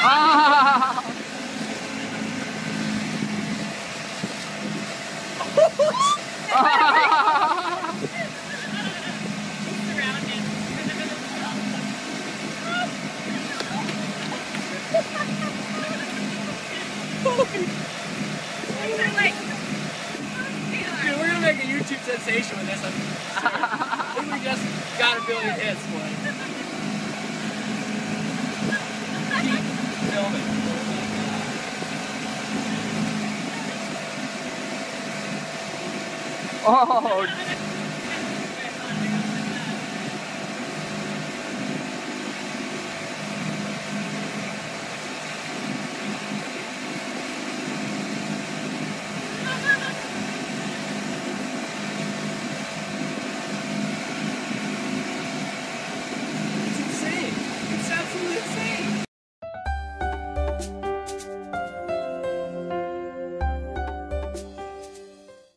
Ah! Dude, we're gonna make a YouTube sensation with this. I think we just got a billion hits, boy. Keep filming. Oh,